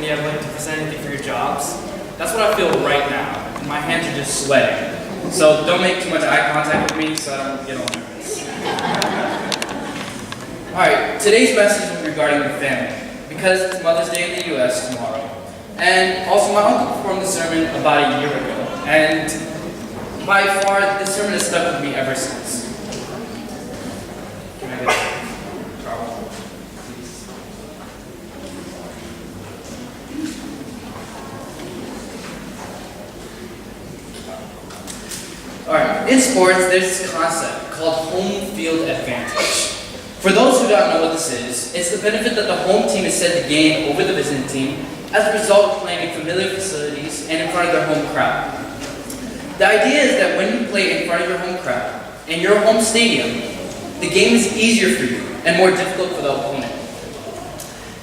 you have like to present anything for your jobs? That's what I feel right now. And my hands are just sweating. So don't make too much eye contact with me so I don't get all nervous. Alright, today's message is regarding the family. Because it's Mother's Day in the US tomorrow. And also my uncle performed the sermon about a year ago. And by far, this sermon has stuck with me ever since. Can I get Charles, please? Alright, in sports, there's this concept called Homefield advantage. For those who don't know what this is, it's the benefit that the home team is said to gain over the visiting team as a result of playing in familiar facilities and in front of their home crowd. The idea is that when you play in front of your home crowd, in your home stadium, the game is easier for you and more difficult for the opponent.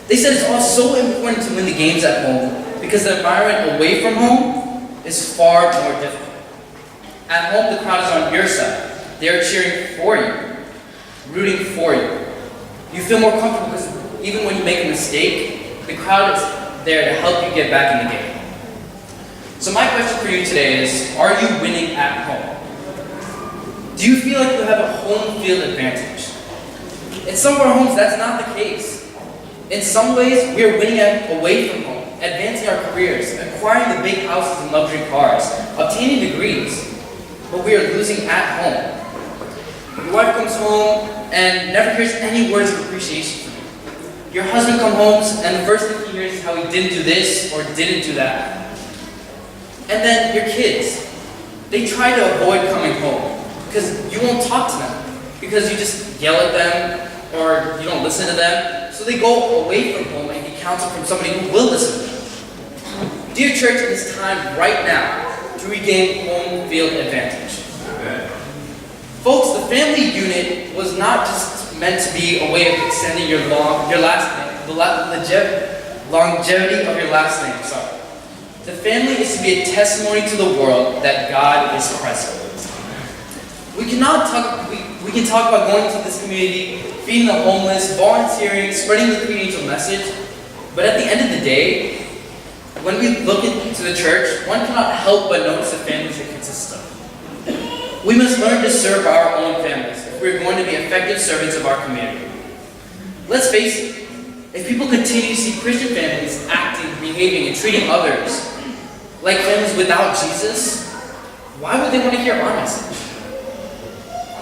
They said it's also so important to win the games at home because the environment away from home is far more difficult. At home, the crowd is on your side. They are cheering for you, rooting for you. You feel more comfortable because even when you make a mistake, the crowd is there to help you get back in the game. So my question for you today is, are you winning at home? Do you feel like you have a home field advantage? In some of our homes, that's not the case. In some ways, we are winning away from home, advancing our careers, acquiring the big houses and luxury cars, obtaining degrees, but we are losing at home. Your wife comes home and never hears any words of appreciation from you. Your husband comes home and the first thing he hears is how he didn't do this or didn't do that. And then your kids, they try to avoid coming home because you won't talk to them, because you just yell at them or you don't listen to them. So they go away from home and get counsel from somebody who will listen to them. Dear church, it is time right now to regain home field advantage. Folks, the family unit was not just meant to be a way of extending your last name, the longevity of your last name, sorry. The family is to be a testimony to the world that God is present. We can talk about going to this community, feeding the homeless, volunteering, spreading the pre-angel message, but at the end of the day, when we look into the church, one cannot help but notice the families it consists of. We must learn to serve our own families if we're going to be effective servants of our community. Let's face it, if people continue to see Christian families acting, behaving, and treating others like families without Jesus, why would they want to hear our message?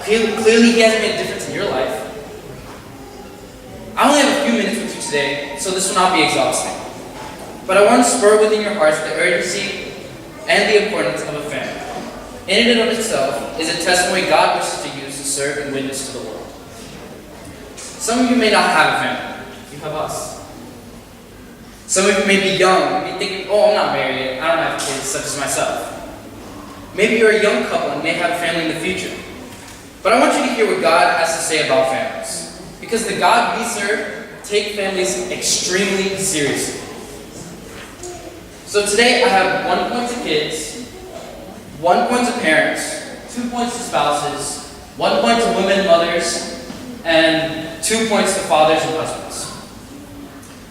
Clearly, He hasn't made a difference in your life. I only have a few minutes with you today, so this will not be exhausting. But I want to spur within your hearts the urgency and the importance of a family. In and of itself is a testimony God wishes to use to serve and witness to the world. Some of you may not have a family. You have us. Some of you may be young and be thinking, oh, I'm not married yet. I don't have kids such as myself. Maybe you're a young couple and may have a family in the future. But I want you to hear what God has to say about families. Because the God we serve takes families extremely seriously. So today I have 1 point to kids, 1 point to parents, 2 points to spouses, 1 point to women, mothers, and 2 points to fathers and husbands.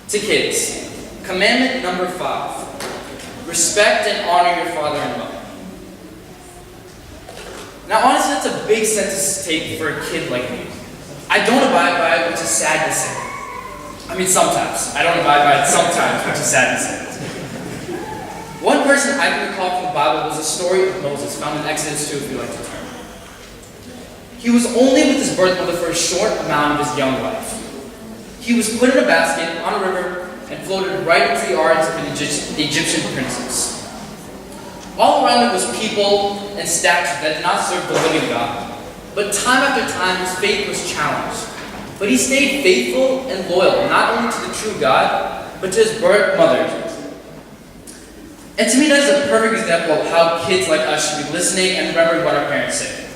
To kids, commandment number 5, respect and honor your father and mother. Now honestly, that's a big sentence to take for a kid like me. I don't abide by it, which is sad to say. I mean, sometimes. I don't abide by it sometimes, which is sad to say. One person I can recall from the Bible was the story of Moses, found in Exodus 2, if you like to turn. He was only with his birth mother for a short amount of his young life. He was put in a basket on a river and floated right into the arms of an Egyptian princess. All around him was people and statues that did not serve the living God. But time after time, his faith was challenged. But he stayed faithful and loyal, not only to the true God, but to his birth mother. And to me, that is a perfect example of how kids like us should be listening and remembering what our parents say.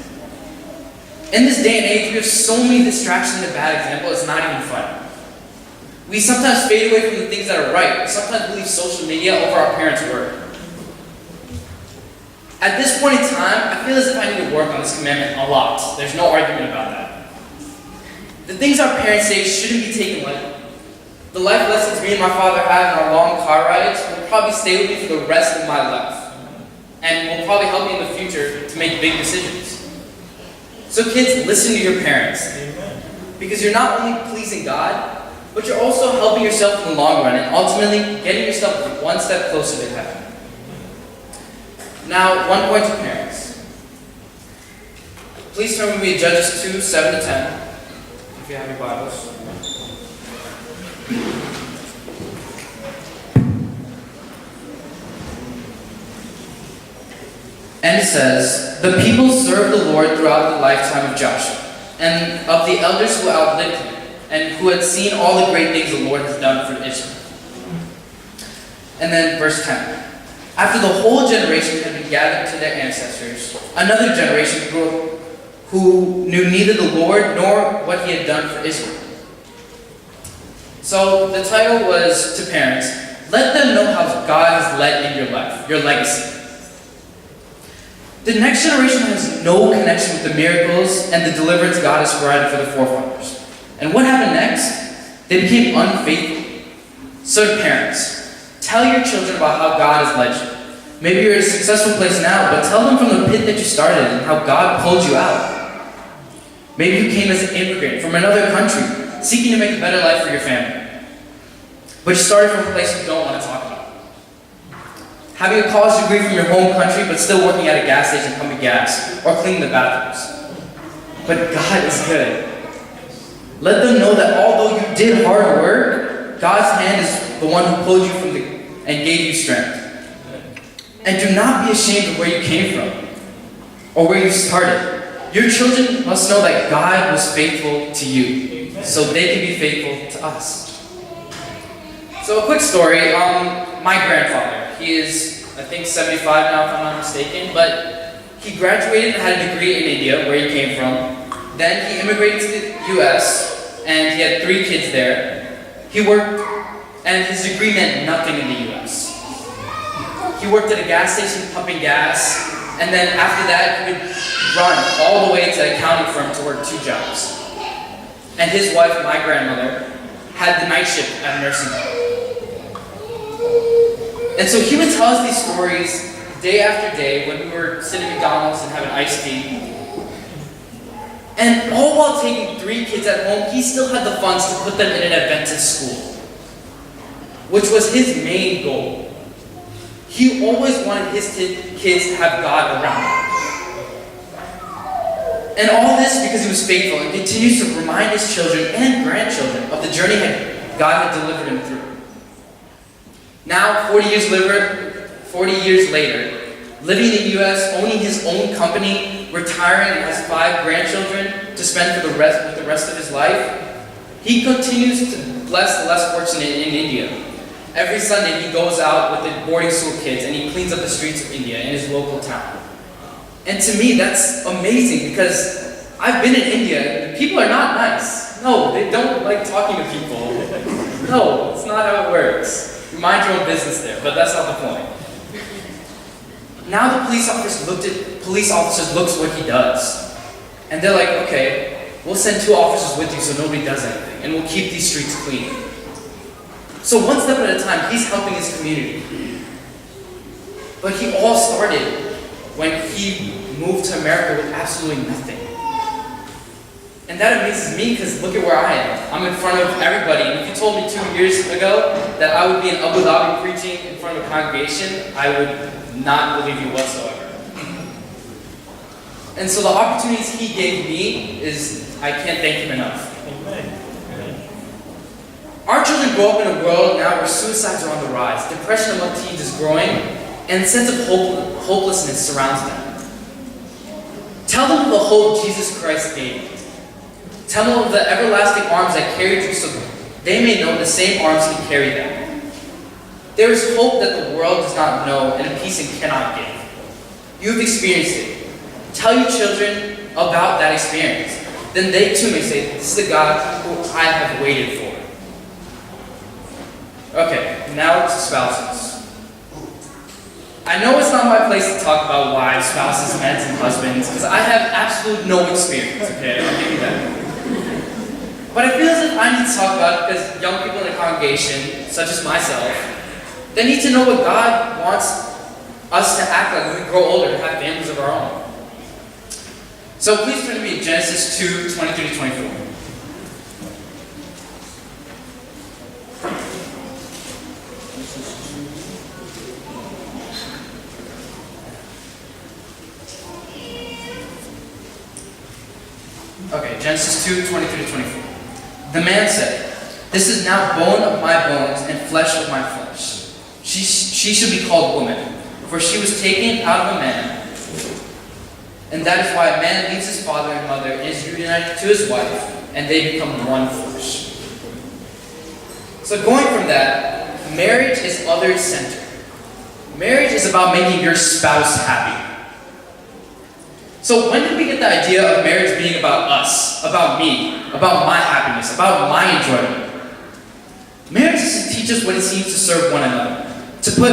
In this day and age, we have so many distractions and a bad example, it's not even funny. We sometimes fade away from the things that are right. We sometimes believe social media over our parents' word. At this point in time, I feel as if I need to work on this commandment a lot. There's no argument about that. The things our parents say shouldn't be taken lightly. The life lessons me and my father have in our long car rides will probably stay with me for the rest of my life, and will probably help me in the future to make big decisions. So kids, listen to your parents, because you're not only pleasing God, but you're also helping yourself in the long run and ultimately getting yourself one step closer to heaven. Now, one point to parents. Please turn with me to Judges 2, 7 to 10, if you have your Bibles. And it says, "The people served the Lord throughout the lifetime of Joshua, and of the elders who outlived him, and who had seen all the great things the Lord has done for Israel." And then verse 10. "After the whole generation had been gathered to their ancestors, another generation grew up who knew neither the Lord nor what he had done for Israel." So the title was to parents, let them know how God has led in your life, your legacy. The next generation has no connection with the miracles and the deliverance God has provided for the forefathers. And what happened next? They became unfaithful. So parents, tell your children about how God has led you. Maybe you're at a successful place now, but tell them from the pit that you started and how God pulled you out. Maybe you came as an immigrant from another country, seeking to make a better life for your family. But you started from a place you don't want to talk about. Having a college degree from your home country, but still working at a gas station pumping gas, or cleaning the bathrooms. But God is good. Let them know that although you did hard work, God's hand is the one who pulled you and gave you strength. And do not be ashamed of where you came from, or where you started. Your children must know that God was faithful to you, so they can be faithful to us. So a quick story, my grandfather, he is, I think, 75 now if I'm not mistaken, but he graduated and had a degree in India, where he came from. Then he immigrated to the US, and he had 3 kids there. He worked, and his degree meant nothing in the US. He worked at a gas station pumping gas, and then after that he would run all the way to an accounting firm to work 2 jobs. And his wife, my grandmother, had the night shift at a nursing home. And so he would tell us these stories day after day when we were sitting at McDonald's and having iced tea. And all while taking 3 kids at home, he still had the funds to put them in an Adventist school, which was his main goal. He always wanted his kids to have God around them. And all this because he was faithful and continues to remind his children and grandchildren of the journey God had delivered him through. Now, 40 years later, living in the US, owning his own company, retiring, and has 5 grandchildren to spend with the rest of his life, he continues to bless the less fortunate in India. Every Sunday he goes out with the boarding school kids and he cleans up the streets of India in his local town. And to me that's amazing because I've been in India and people are not nice. No, they don't like talking to people. No, it's not how it works. You mind your own business there, but that's not the point. Now the police officers looked at what he does. And they're like, okay, we'll send 2 officers with you so nobody does anything. And we'll keep these streets clean. So one step at a time, he's helping his community. But he all started when he moved to America with absolutely nothing. And that amazes me because look at where I am. I'm in front of everybody. And if you told me 2 years ago that I would be in Abu Dhabi preaching in front of a congregation, I would not believe you whatsoever. And so the opportunities he gave me I can't thank him enough. Our children grow up in a world now where suicides are on the rise, depression among teens is growing, and a sense of hopelessness surrounds them. Tell them of the hope Jesus Christ gave. Tell them of the everlasting arms that carried you so they may know the same arms He carried them. There is hope that the world does not know and a peace it cannot give. You've experienced it. Tell your children about that experience. Then they too may say, this is the God who I have waited for. Okay, now to spouses. I know it's not my place to talk about wives, spouses, men, and husbands, because I have absolute no experience, okay? I'll give you that. But I feel as if I need to talk about it because young people in the congregation, such as myself, they need to know what God wants us to act like when we grow older and have families of our own. So please turn to me in Genesis 2, 23 to 24. Okay, Genesis 2, 23 to 24. The man said, "This is now bone of my bones and flesh of my flesh. She should be called woman, for she was taken out of a man. And that is why a man leaves his father and mother and is reunited to his wife, and they become one flesh." So going from that, marriage is other-centered. Marriage is about making your spouse happy. So when did we get the idea of marriage being about us, about me, about my happiness, about my enjoyment? Marriage is to teach us what it means to serve one another, to put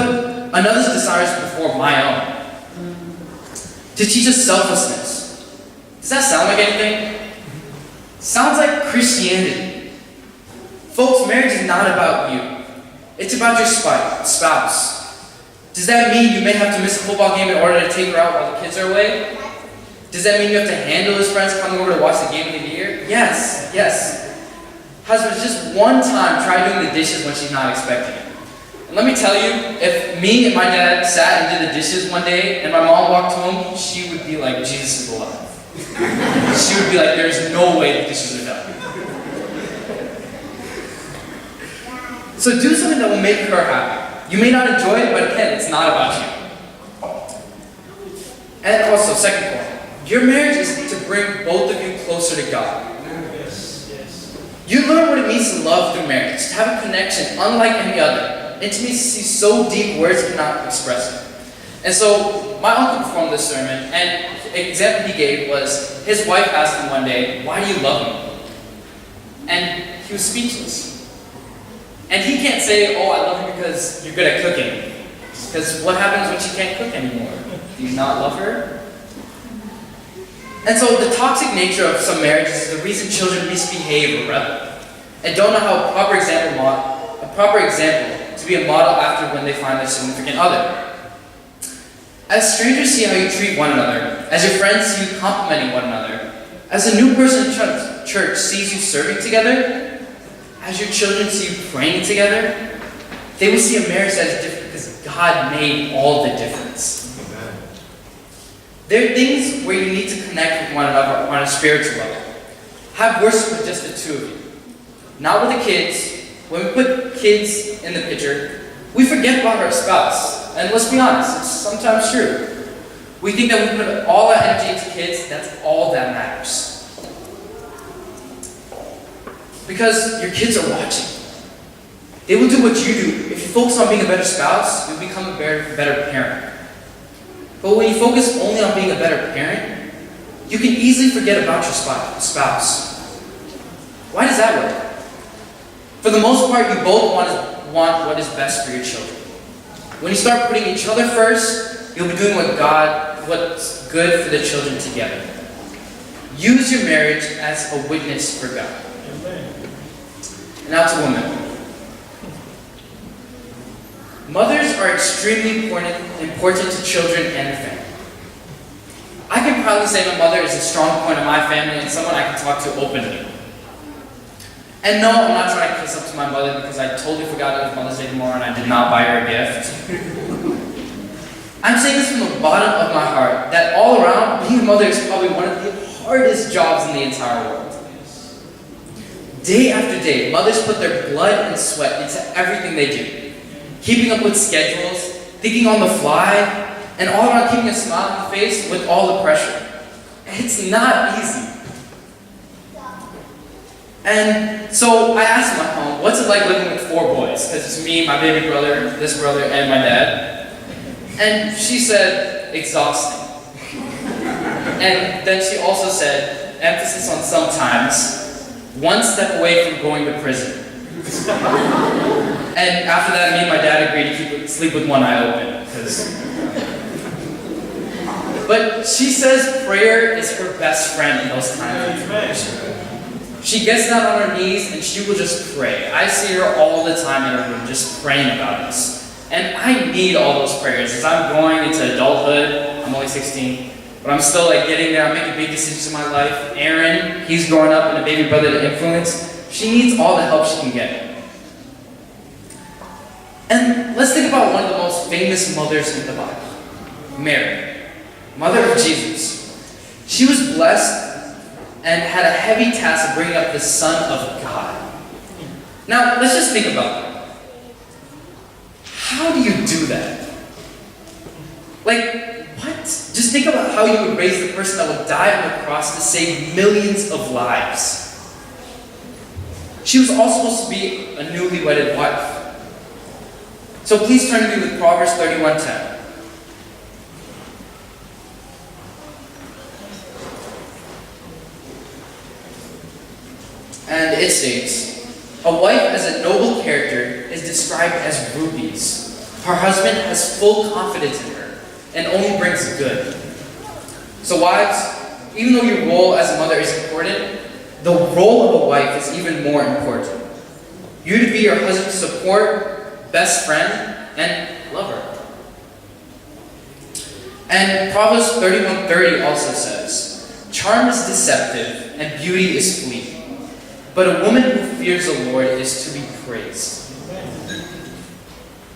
another's desires before my own, to teach us selflessness. Does that sound like anything? Sounds like Christianity. Folks, marriage is not about you. It's about your spouse. Does that mean you may have to miss a football game in order to take her out while the kids are away? Does that mean you have to handle his friends coming over to watch the game of the year? Yes, yes. Husbands, just one time try doing the dishes when she's not expecting it. And let me tell you, if me and my dad sat and did the dishes one day and my mom walked home, she would be like, Jesus is alive. She would be like, there's no way the dishes are done. So do something that will make her happy. You may not enjoy it, but again, it's not about you. And also, second point. Your marriage is to bring both of you closer to God. Yes. You learn what it means to love through marriage, to have a connection unlike any other. Intimacy so deep words cannot express it. And so, my uncle performed this sermon, and the example he gave was, his wife asked him one day, "Why do you love me?" And he was speechless. And he can't say, "Oh, I love you because you're good at cooking." Because what happens when she can't cook anymore? Do you not love her? And so the toxic nature of some marriages is the reason children misbehave or rebel, and don't know how a proper example to be a model after when they find their significant other. As strangers see how you treat one another, as your friends see you complimenting one another, as a new person in church sees you serving together, as your children see you praying together, they will see a marriage that is different because God made all the difference. There are things where you need to connect with one another on a spiritual level. Have worship with just the two of you. Not with the kids. When we put kids in the picture, we forget about our spouse. And let's be honest, it's sometimes true. We think that we put all our energy into kids, that's all that matters. Because your kids are watching. They will do what you do. If you focus on being a better spouse, you'll become a better parent. But when you focus only on being a better parent, you can easily forget about your spouse. Why does that work? For the most part, you both want what is best for your children. When you start putting each other first, you'll be doing what's good for the children together. Use your marriage as a witness for God. And now to women. Mothers are extremely important to children and the family. I can proudly say my mother is a strong point of my family and someone I can talk to openly. And no, I'm not trying to kiss up to my mother because I totally forgot it was Mother's Day tomorrow and I did not buy her a gift. I'm saying this from the bottom of my heart, that all around, being a mother is probably one of the hardest jobs in the entire world. Day after day, mothers put their blood and sweat into everything they do. Keeping up with schedules, thinking on the fly, and all around keeping a smile on the face with all the pressure. It's not easy. And so I asked my mom, what's it like living with 4 boys? Because it's me, my baby brother, this brother, and my dad. And she said, exhausting. And then she also said, emphasis on sometimes, one step away from going to prison. And after that, me and my dad agreed to sleep with one eye open. But she says prayer is her best friend in those times of tribulation. She gets down on her knees and she will just pray. I see her all the time in her room just praying about us. And I need all those prayers as I'm going into adulthood. I'm only 16, but I'm still like getting there. I'm making big decisions in my life. Aaron, he's growing up and a baby brother to influence. She needs all the help she can get. And let's think about one of the most famous mothers in the Bible, Mary, mother of Jesus. She was blessed and had a heavy task of bringing up the Son of God. Now, let's just think about that. How do you do that? Like, what? Just think about how you would raise the person that would die on the cross to save millions of lives. She was also supposed to be a newly wedded wife. So please turn to me with Proverbs 31:10. And it states, "A wife as a noble character is described as rubies. Her husband has full confidence in her and only brings good." So wives, even though your role as a mother is important, the role of a wife is even more important. You're to be your husband's support, best friend, and lover. And Proverbs 31:30 also says, "Charm is deceptive and beauty is fleeting, but a woman who fears the Lord is to be praised."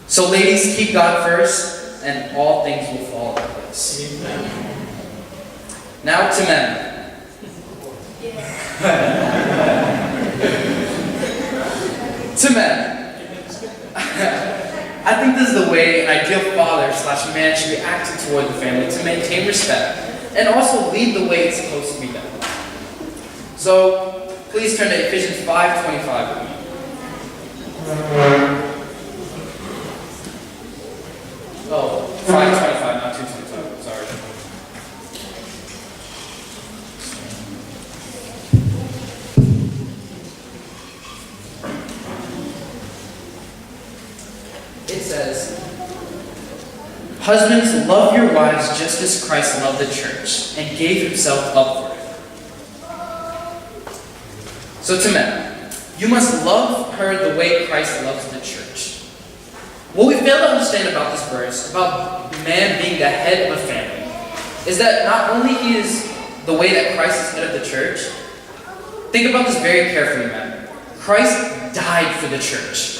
So ladies, keep God first, and all things will fall into place. Amen. Now to men. To men. I think this is the way an ideal father/man should be acting toward the family to maintain respect and also lead the way it's supposed to be done. So, please turn to Ephesians 5:25 with me. Oh, 5:25, not 2:25, sorry. It says, "Husbands, love your wives just as Christ loved the church and gave himself up for it." So to men, you must love her the way Christ loves the church. What we fail to understand about this verse, about man being the head of a family, is that not only he is the way that Christ is head of the church, think about this very carefully, men. Christ died for the church.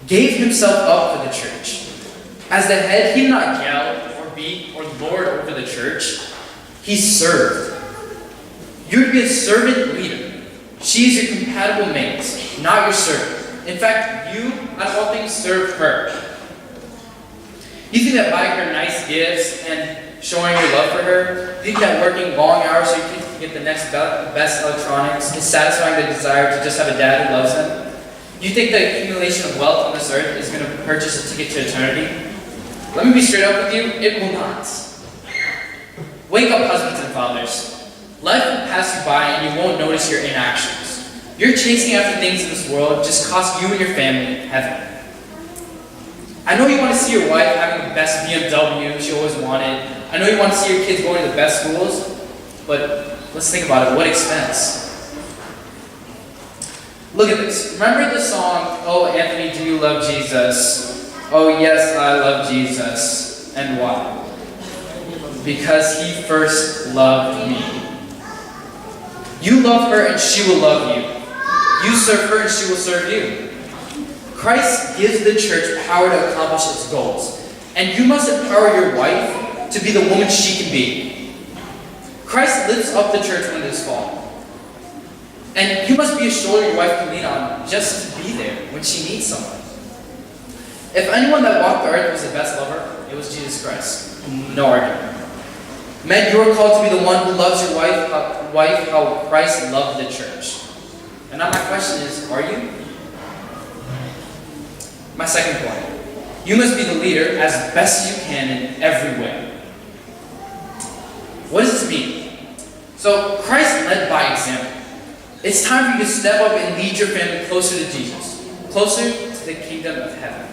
Gave himself up for the church. As the head, he did not yell or beat or lord over the church. He served. You're to be a servant leader. She is your compatible mate, not your servant. In fact, you, out of all things, serve her. You think that buying her nice gifts and showing your love for her, you think that working long hours so you can get the next best electronics is satisfying the desire to just have a dad who loves them? You think the accumulation of wealth on this earth is going to purchase a ticket to eternity? Let me be straight up with you, it will not. Wake up, husbands and fathers. Life will pass you by and you won't notice your inactions. Your chasing after things in this world just cost you and your family heaven. I know you want to see your wife having the best BMW she always wanted. I know you want to see your kids going to the best schools, but let's think about it. What expense? Look at this. Remember the song, "Oh, Anthony, do you love Jesus?" Oh, yes, I love Jesus. And why? Because he first loved me. You love her and she will love you. You serve her and she will serve you. Christ gives the church power to accomplish its goals. And you must empower your wife to be the woman she can be. Christ lifts up the church when it is fallen. And you must be a shoulder your wife can lean on just to be there when she needs someone. If anyone that walked the earth was the best lover, it was Jesus Christ. No argument. Men, you are called to be the one who loves your wife how Christ loved the church. And now my question is, are you? My second point. You must be the leader as best you can in every way. What does this mean? So, Christ led by example. It's time for you to step up and lead your family closer to Jesus, closer to the kingdom of heaven.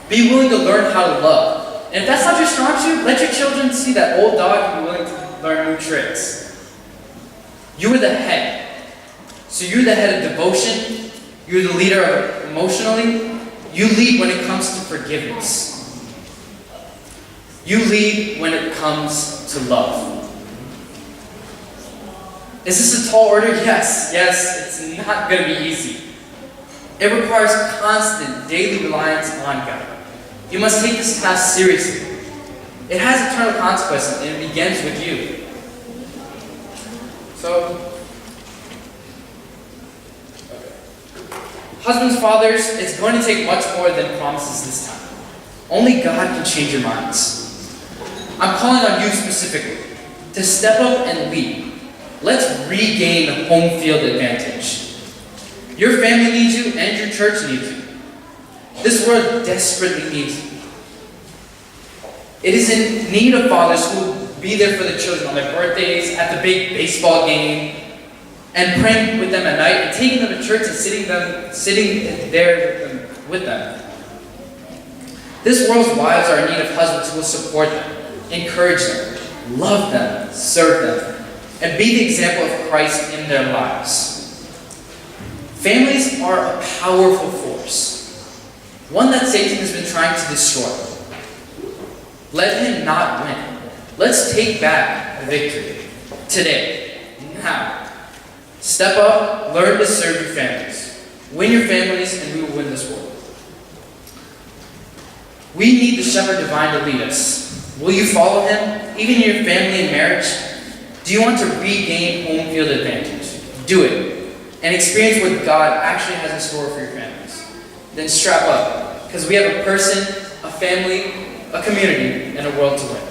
Be willing to learn how to love. And if that's not your strong suit, let your children see that old dog can be willing to learn new tricks. You are the head. So you're the head of devotion. You're the leader emotionally. You lead when it comes to forgiveness. You lead when it comes to love. Is this a tall order? Yes, it's not going to be easy. It requires constant daily reliance on God. You must take this task seriously. It has eternal consequences, and it begins with you. So, husbands, fathers, it's going to take much more than promises this time. Only God can change your minds. I'm calling on you specifically to step up and lead. Let's regain the home field advantage. Your family needs you and your church needs you. This world desperately needs you. It is in need of fathers who will be there for the children on their birthdays, at the big baseball game, and praying with them at night, and taking them to church and sitting there with them. This world's wives are in need of husbands who will support them, encourage them, love them, serve them, and be the example of Christ in their lives. Families are a powerful force, one that Satan has been trying to destroy. Let him not win. Let's take back the victory. Today. Now. Step up, learn to serve your families. Win your families, and we will win this world. We need the Shepherd Divine to lead us. Will you follow him, even in your family and marriage? Do you want to regain home field advantage? Do it. And experience what God actually has in store for your families. Then strap up, because we have a person, a family, a community, and a world to win.